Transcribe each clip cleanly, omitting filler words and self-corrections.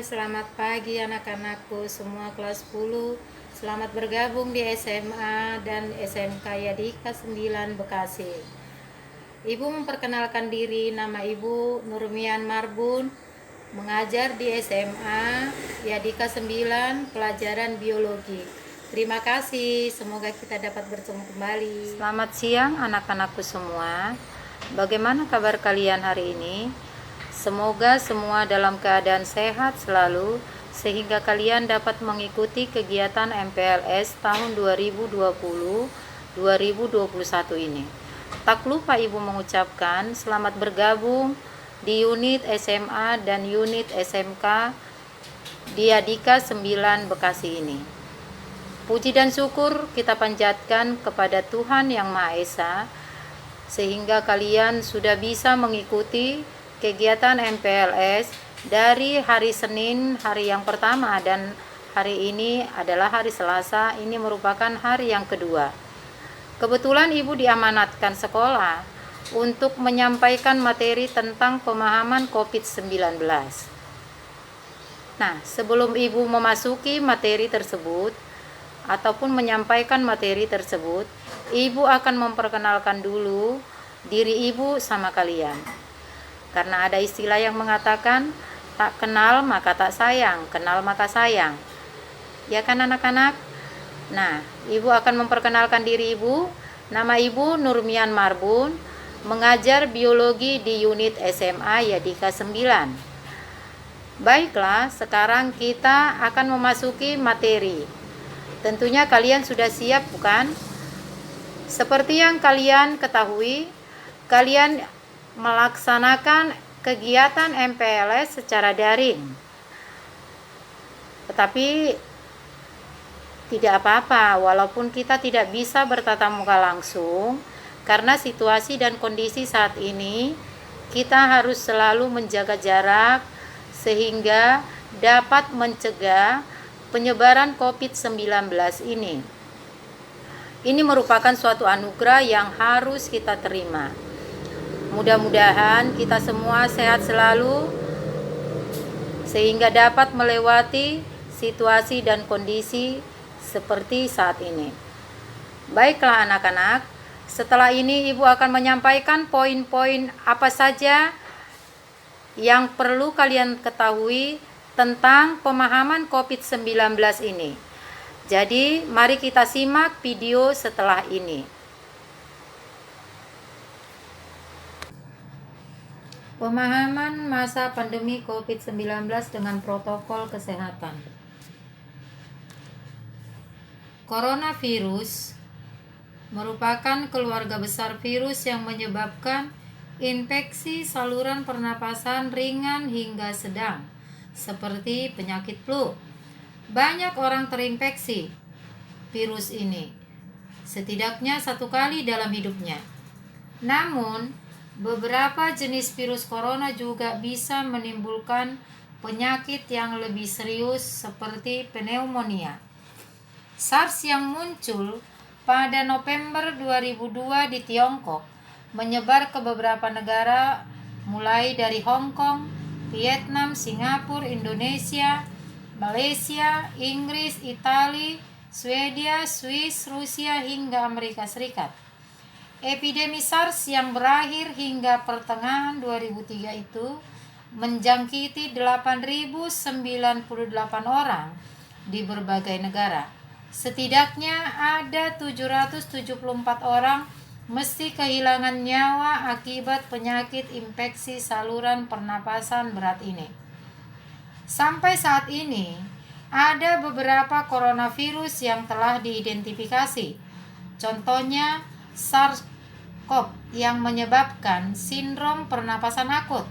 Selamat pagi anak-anakku semua kelas 10. Selamat bergabung di SMA dan SMK Yadika 9 Bekasi. Ibu memperkenalkan diri, nama Ibu Nurmian Marbun, mengajar di SMA Yadika 9 pelajaran biologi. Terima kasih, semoga kita dapat bertemu kembali. Selamat siang anak-anakku semua. Bagaimana kabar kalian hari ini? Semoga semua dalam keadaan sehat selalu, sehingga kalian dapat mengikuti kegiatan MPLS tahun 2020-2021 ini. Tak lupa Ibu mengucapkan selamat bergabung di unit SMA dan unit SMK di Yadika 9 Bekasi ini. Puji dan syukur kita panjatkan kepada Tuhan Yang Maha Esa, sehingga kalian sudah bisa mengikuti kegiatan MPLS dari hari Senin, hari yang pertama, dan hari ini adalah hari Selasa. Ini merupakan hari yang kedua. Kebetulan Ibu diamanatkan sekolah untuk menyampaikan materi tentang pemahaman COVID-19. Nah, sebelum Ibu memasuki materi tersebut ataupun menyampaikan materi tersebut, Ibu akan memperkenalkan dulu diri Ibu sama kalian. Karena ada istilah yang mengatakan, tak kenal maka tak sayang, kenal maka sayang. Ya kan anak-anak? Nah, Ibu akan memperkenalkan diri Ibu. Nama Ibu Nurmian Marbun, mengajar biologi di unit SMA Yadika 9. Baiklah, sekarang kita akan memasuki materi. Tentunya kalian sudah siap, bukan? Seperti yang kalian ketahui, kalian melaksanakan kegiatan MPLS secara daring. Tetapi tidak apa-apa, walaupun kita tidak bisa bertatap muka langsung, karena situasi dan kondisi saat ini kita harus selalu menjaga jarak sehingga dapat mencegah penyebaran COVID-19 ini. Ini merupakan suatu anugerah yang harus kita terima. Mudah-mudahan kita semua sehat selalu sehingga dapat melewati situasi dan kondisi seperti saat ini. Baiklah anak-anak, setelah ini Ibu akan menyampaikan poin-poin apa saja yang perlu kalian ketahui tentang pemahaman COVID-19 ini. Jadi, mari kita simak video setelah ini. Pemahaman masa pandemi COVID-19 dengan protokol kesehatan. Coronavirus merupakan keluarga besar virus yang menyebabkan infeksi saluran pernapasan ringan hingga sedang, seperti penyakit flu. Banyak orang terinfeksi virus ini, setidaknya satu kali dalam hidupnya. Namun, beberapa jenis virus corona juga bisa menimbulkan penyakit yang lebih serius seperti pneumonia. SARS yang muncul pada November 2002 di Tiongkok menyebar ke beberapa negara mulai dari Hong Kong, Vietnam, Singapura, Indonesia, Malaysia, Inggris, Italia, Swedia, Swiss, Rusia, hingga Amerika Serikat. Epidemi SARS yang berakhir hingga pertengahan 2003 itu menjangkiti 8.098 orang di berbagai negara. Setidaknya ada 774 orang mesti kehilangan nyawa akibat penyakit infeksi saluran pernapasan berat ini. Sampai saat ini, ada beberapa coronavirus yang telah diidentifikasi. Contohnya SARS-CoV yang menyebabkan sindrom pernapasan akut.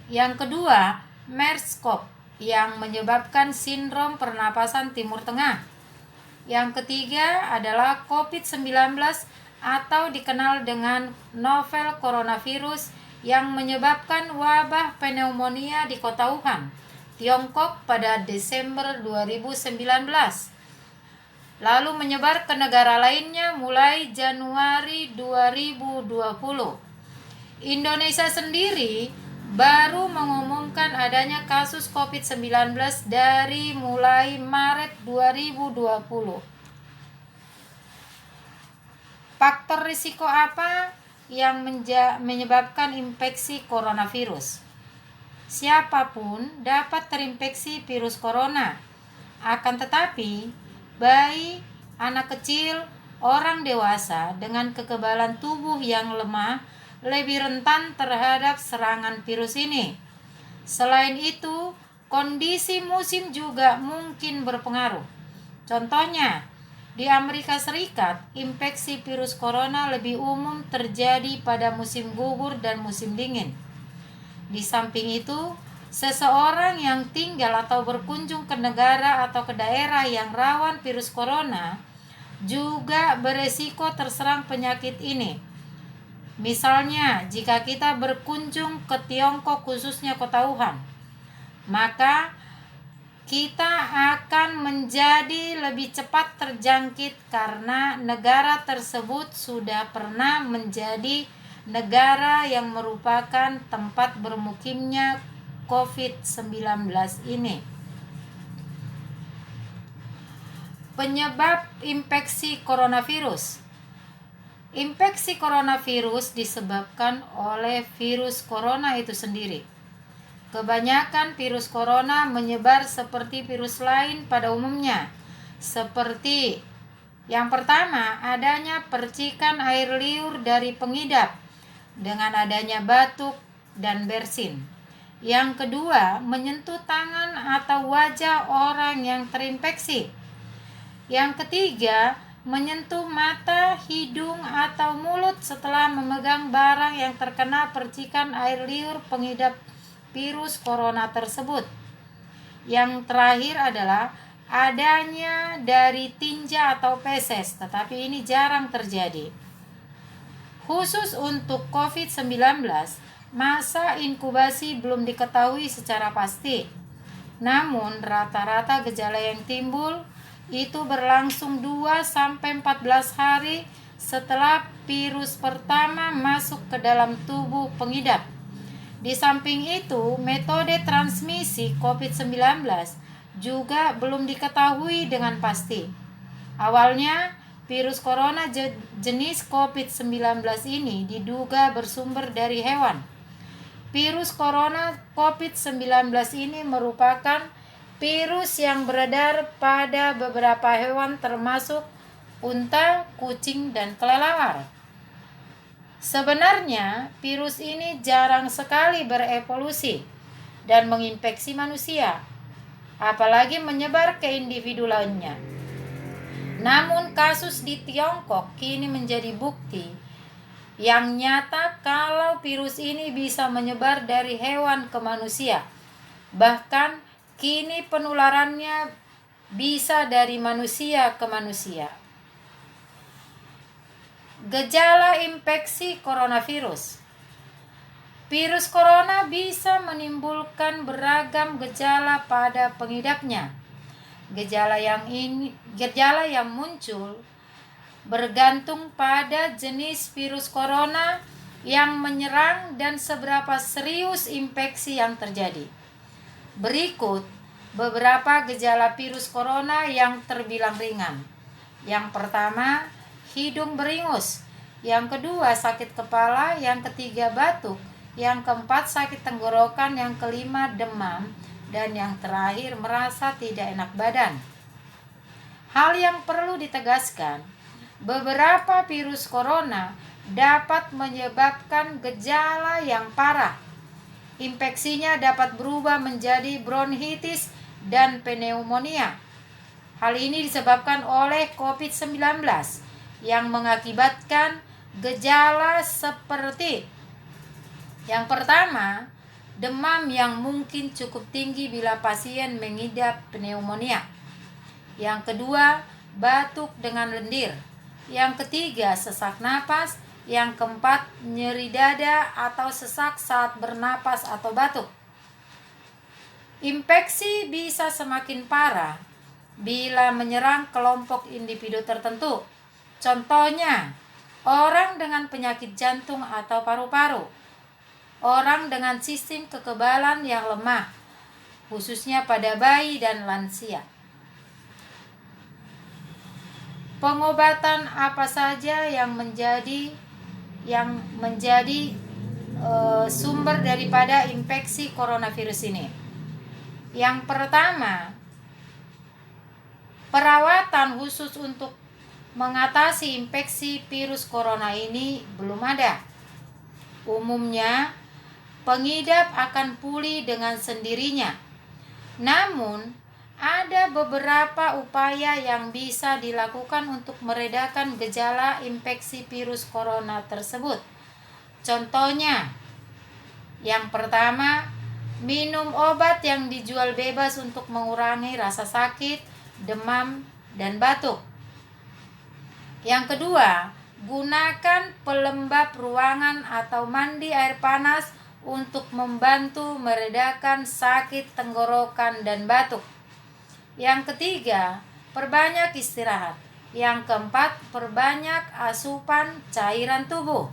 Yang kedua, MERS-CoV yang menyebabkan sindrom pernapasan Timur Tengah. Yang ketiga adalah COVID-19 atau dikenal dengan novel coronavirus yang menyebabkan wabah pneumonia di kota Wuhan, Tiongkok pada Desember 2019. Lalu menyebar ke negara lainnya mulai Januari 2020. Indonesia sendiri baru mengumumkan adanya kasus COVID-19 dari mulai Maret 2020. Faktor risiko apa yang menyebabkan infeksi coronavirus? Siapapun dapat terinfeksi virus corona. Akan tetapi, bayi, anak kecil, orang dewasa dengan kekebalan tubuh yang lemah lebih rentan terhadap serangan virus ini. Selain itu, kondisi musim juga mungkin berpengaruh. Contohnya, di Amerika Serikat, infeksi virus corona lebih umum terjadi pada musim gugur dan musim dingin. Di samping itu, seseorang yang tinggal atau berkunjung ke negara atau ke daerah yang rawan virus corona juga beresiko terserang penyakit ini. Misalnya, jika kita berkunjung ke Tiongkok, khususnya kota Wuhan, maka kita akan menjadi lebih cepat terjangkit karena negara tersebut sudah pernah menjadi negara yang merupakan tempat bermukimnya COVID-19 ini. Penyebab infeksi coronavirus. Infeksi coronavirus disebabkan oleh virus corona itu sendiri. Kebanyakan virus corona menyebar seperti virus lain pada umumnya. Seperti yang pertama, adanya percikan air liur dari pengidap dengan adanya batuk dan bersin. Yang kedua, menyentuh tangan atau wajah orang yang terinfeksi. Yang ketiga, menyentuh mata, hidung, atau mulut setelah memegang barang yang terkena percikan air liur pengidap virus corona tersebut. Yang terakhir adalah adanya dari tinja atau feses, tetapi ini jarang terjadi. Khusus untuk COVID-19, masa inkubasi belum diketahui secara pasti. Namun, rata-rata gejala yang timbul itu berlangsung 2-14 hari setelah virus pertama masuk ke dalam tubuh pengidap. Di samping itu, metode transmisi COVID-19 juga belum diketahui dengan pasti. Awalnya, virus corona jenis COVID-19 ini diduga bersumber dari hewan. Virus corona COVID-19 ini merupakan virus yang beredar pada beberapa hewan termasuk unta, kucing, dan kelelawar. Sebenarnya, virus ini jarang sekali berevolusi dan menginfeksi manusia, apalagi menyebar ke individu lainnya. Namun, kasus di Tiongkok kini menjadi bukti yang nyata kalau virus ini bisa menyebar dari hewan ke manusia. Bahkan, kini penularannya bisa dari manusia ke manusia. Gejala infeksi coronavirus. Virus corona bisa menimbulkan beragam gejala pada pengidapnya. Gejala yang muncul bergantung pada jenis virus corona yang menyerang dan seberapa serius infeksi yang terjadi. Berikut beberapa gejala virus corona yang terbilang ringan. Yang pertama, hidung beringus. Yang kedua, sakit kepala. Yang ketiga, batuk. Yang keempat, sakit tenggorokan. Yang kelima, demam. Dan yang terakhir, merasa tidak enak badan. Hal yang perlu ditegaskan, beberapa virus corona dapat menyebabkan gejala yang parah. Infeksinya dapat berubah menjadi bronkitis dan pneumonia. Hal ini disebabkan oleh COVID-19 yang mengakibatkan gejala seperti yang pertama, demam yang mungkin cukup tinggi bila pasien mengidap pneumonia. Yang kedua, batuk dengan lendir. Yang ketiga, sesak napas. Yang keempat, nyeri dada atau sesak saat bernapas atau batuk. Infeksi bisa semakin parah bila menyerang kelompok individu tertentu. Contohnya, orang dengan penyakit jantung atau paru-paru. orang dengan sistem kekebalan yang lemah, khususnya pada bayi dan lansia. Pengobatan apa saja yang menjadi sumber daripada infeksi coronavirus ini? Yang pertama, perawatan khusus untuk mengatasi infeksi virus corona ini belum ada. Umumnya, pengidap akan pulih dengan sendirinya. Namun, ada beberapa upaya yang bisa dilakukan untuk meredakan gejala infeksi virus corona tersebut. Contohnya, yang pertama, minum obat yang dijual bebas untuk mengurangi rasa sakit, demam, dan batuk. Yang kedua, gunakan pelembab ruangan atau mandi air panas untuk membantu meredakan sakit tenggorokan dan batuk. Yang ketiga, perbanyak istirahat. Yang keempat, perbanyak asupan cairan tubuh.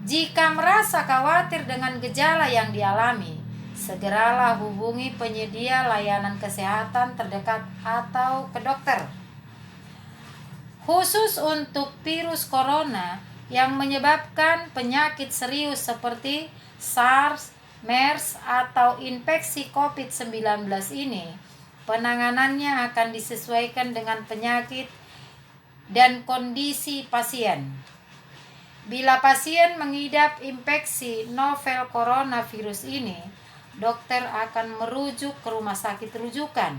Jika merasa khawatir dengan gejala yang dialami, segeralah hubungi penyedia layanan kesehatan terdekat atau ke dokter. Khusus untuk virus corona yang menyebabkan penyakit serius seperti SARS, MERS, atau infeksi COVID-19 ini, penanganannya akan disesuaikan dengan penyakit dan kondisi pasien. Bila pasien mengidap infeksi novel coronavirus ini, dokter akan merujuk ke rumah sakit rujukan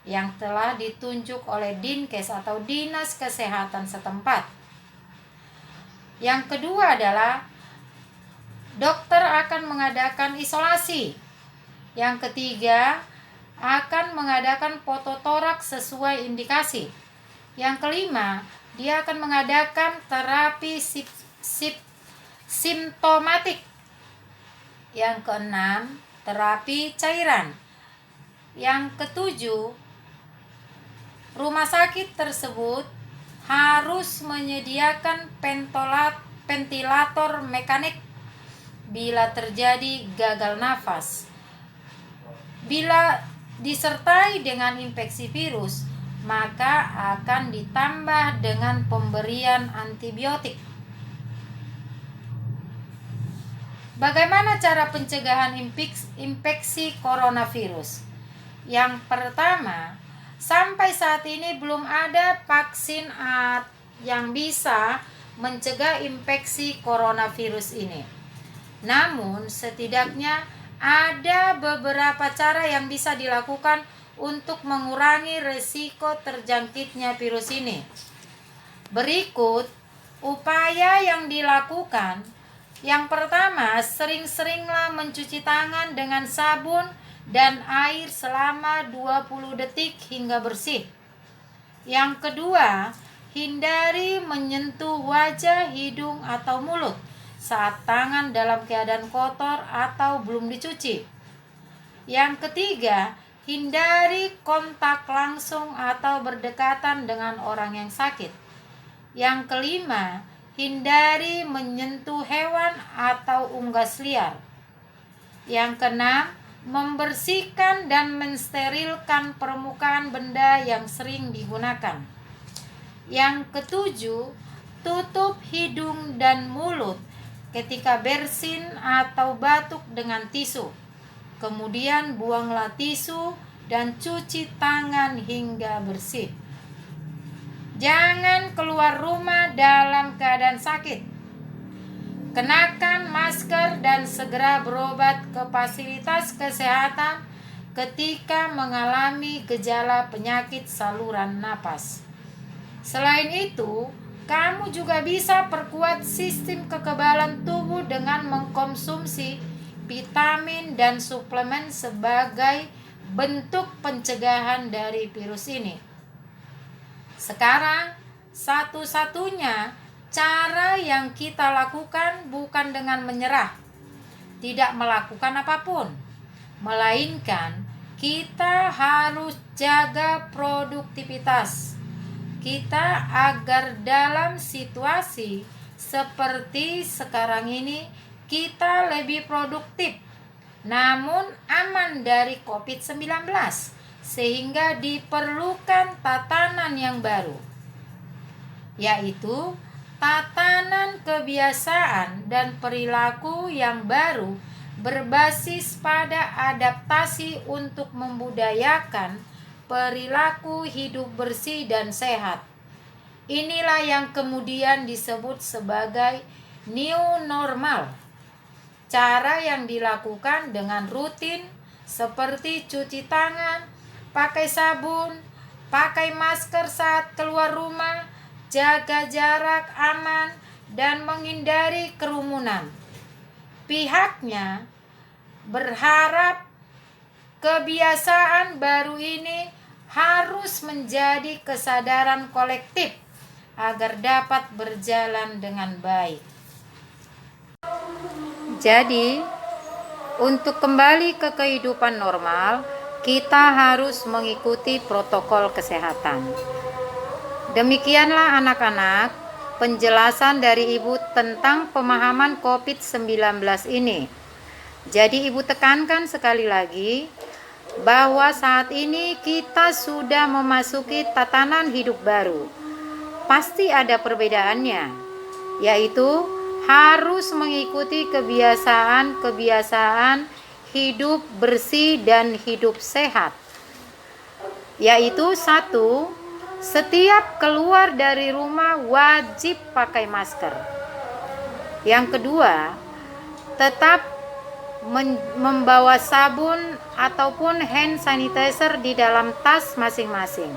yang telah ditunjuk oleh Dinkes atau Dinas Kesehatan setempat. Yang kedua adalah dokter akan mengadakan isolasi. Yang ketiga, akan mengadakan fototoraks sesuai indikasi. Yang kelima, dia akan mengadakan terapi simptomatik. Yang keenam, terapi cairan. Yang ketujuh, rumah sakit tersebut harus menyediakan ventilator mekanik bila terjadi gagal nafas. Bila disertai dengan infeksi virus, maka akan ditambah dengan pemberian antibiotik. Bagaimana cara pencegahan infeksi coronavirus? Yang pertama, sampai saat ini belum ada vaksin yang bisa mencegah infeksi coronavirus ini. Namun, setidaknya ada beberapa cara yang bisa dilakukan untuk mengurangi risiko terjangkitnya virus ini. Berikut upaya yang dilakukan. Yang pertama, sering-seringlah mencuci tangan dengan sabun dan air selama 20 detik hingga bersih. Yang kedua, hindari menyentuh wajah, hidung, atau mulut saat tangan dalam keadaan kotor atau belum dicuci. Yang ketiga, hindari kontak langsung atau berdekatan dengan orang yang sakit. Yang kelima, hindari menyentuh hewan atau unggas liar. Yang keenam, membersihkan dan mensterilkan permukaan benda yang sering digunakan. Yang ketujuh, tutup hidung dan mulut ketika bersin atau batuk dengan tisu. Kemudian buanglah tisu dan cuci tangan hingga bersih. Jangan keluar rumah dalam keadaan sakit. Kenakan masker dan segera berobat ke fasilitas kesehatan ketika mengalami gejala penyakit saluran napas. Selain itu, kamu juga bisa perkuat sistem kekebalan tubuh dengan mengkonsumsi vitamin dan suplemen sebagai bentuk pencegahan dari virus ini. Sekarang, satu-satunya cara yang kita lakukan bukan dengan menyerah, tidak melakukan apapun, melainkan kita harus jaga produktivitas kita agar dalam situasi seperti sekarang ini kita lebih produktif, namun aman dari COVID-19, sehingga diperlukan tatanan yang baru, yaitu tatanan kebiasaan dan perilaku yang baru berbasis pada adaptasi untuk membudayakan perilaku hidup bersih dan sehat. Inilah yang kemudian disebut sebagai new normal. Cara yang dilakukan dengan rutin seperti cuci tangan, pakai sabun, pakai masker saat keluar rumah, jaga jarak aman, dan menghindari kerumunan. Pihaknya berharap kebiasaan baru ini harus menjadi kesadaran kolektif agar dapat berjalan dengan baik. Jadi, untuk kembali ke kehidupan normal, kita harus mengikuti protokol kesehatan. Demikianlah anak-anak, penjelasan dari Ibu tentang pemahaman COVID-19 ini. Jadi Ibu tekankan sekali lagi bahwa saat ini kita sudah memasuki tatanan hidup baru. Pasti ada perbedaannya, yaitu harus mengikuti kebiasaan hidup bersih dan hidup sehat. Yaitu 1, setiap keluar dari rumah wajib pakai masker. Yang kedua, tetap membawa sabun ataupun hand sanitizer di dalam tas masing-masing.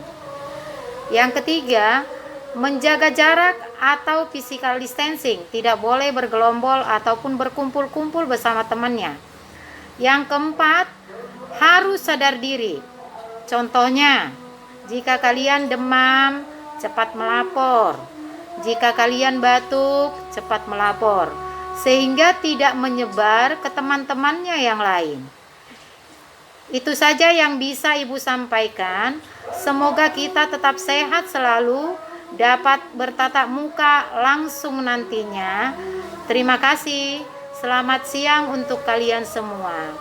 Yang ketiga, menjaga jarak atau physical distancing, tidak boleh bergelombol ataupun berkumpul-kumpul bersama temannya. Yang keempat, harus sadar diri. Contohnya, jika kalian demam, cepat melapor. Jika kalian batuk, cepat melapor, sehingga tidak menyebar ke teman-temannya yang lain. Itu saja yang bisa Ibu sampaikan. Semoga kita tetap sehat selalu, dapat bertatap muka langsung nantinya. Terima kasih. Selamat siang untuk kalian semua.